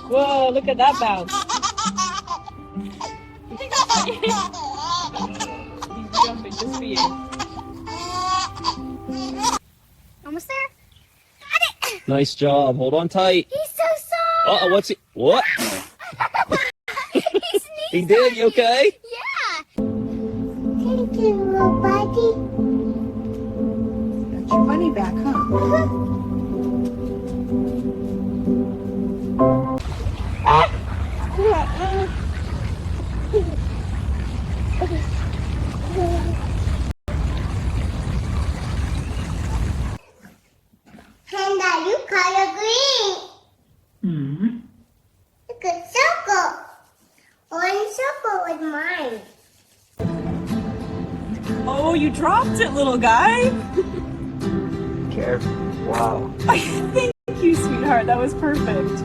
Whoa, look at that bounce. He's jumping just for you. Almost there? Got it! Nice job. Hold on tight. He's so soft! Uh-oh, what's he? What? He sneezed He did, on you okay? Yeah! Thank you, little buddy. Got your money back, huh? Panda, you color green. Mm-hmm. Look at circle. Orange circle with mine. Oh, you dropped it, little guy. Careful. Wow. Thank you, sweetheart. That was perfect.